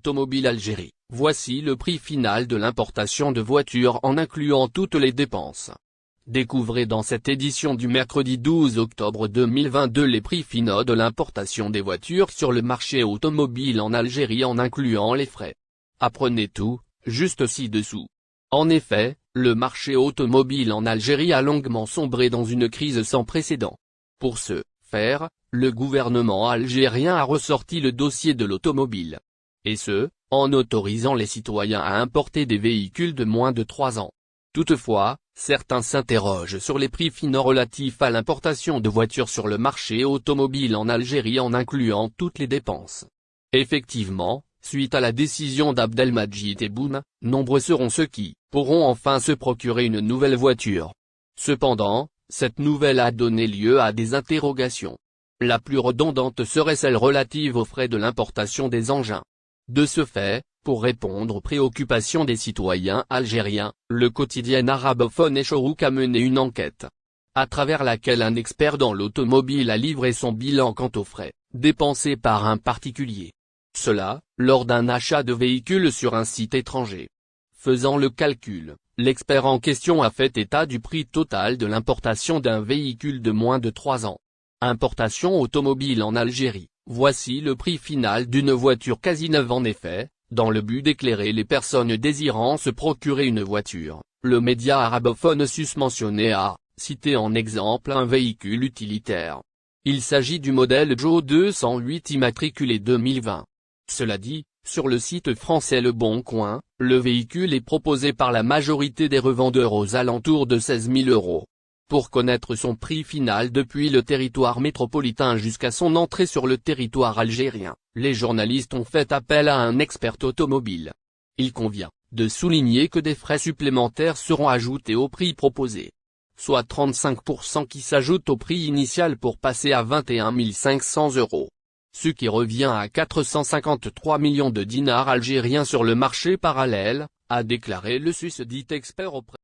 automobile Algérie, voici le prix final de l'importation de voitures en incluant toutes les dépenses. Découvrez dans cette édition du mercredi 12 octobre 2022 les prix finaux de l'importation des voitures sur le marché automobile en Algérie en incluant les frais. Apprenez tout, juste ci-dessous. En effet, le marché automobile en Algérie a longuement sombré dans une crise sans précédent. Pour ce faire, le gouvernement algérien a ressorti le dossier de l'automobile. Et ce, en autorisant les citoyens à importer des véhicules de moins de 3 ans. Toutefois, certains s'interrogent sur les prix finaux relatifs à l'importation de voitures sur le marché automobile en Algérie en incluant toutes les dépenses. Effectivement, suite à la décision d'Abdelmadjid Tebboune, nombreux seront ceux qui pourront enfin se procurer une nouvelle voiture. Cependant, cette nouvelle a donné lieu à des interrogations. La plus redondante serait celle relative aux frais de l'importation des engins. De ce fait, pour répondre aux préoccupations des citoyens algériens, le quotidien arabophone Echorouk a mené une enquête, à travers laquelle un expert dans l'automobile a livré son bilan quant aux frais dépensés par un particulier. Cela, lors d'un achat de véhicules sur un site étranger. Faisant le calcul, l'expert en question a fait état du prix total de l'importation d'un véhicule de moins de 3 ans. Importation automobile en Algérie, voici le prix final d'une voiture quasi neuve en effet. Dans le but d'éclairer les personnes désirant se procurer une voiture, le média arabophone susmentionné a cité en exemple un véhicule utilitaire. Il s'agit du modèle Joe 208 immatriculé 2020. Cela dit, sur le site français Le Bon Coin, le véhicule est proposé par la majorité des revendeurs aux alentours de 16 000 €. Pour connaître son prix final depuis le territoire métropolitain jusqu'à son entrée sur le territoire algérien, les journalistes ont fait appel à un expert automobile. Il convient de souligner que des frais supplémentaires seront ajoutés au prix proposé, soit 35% qui s'ajoutent au prix initial pour passer à 21 500 €, ce qui revient à 453 millions de dinars algériens sur le marché parallèle, a déclaré le susdit expert auprès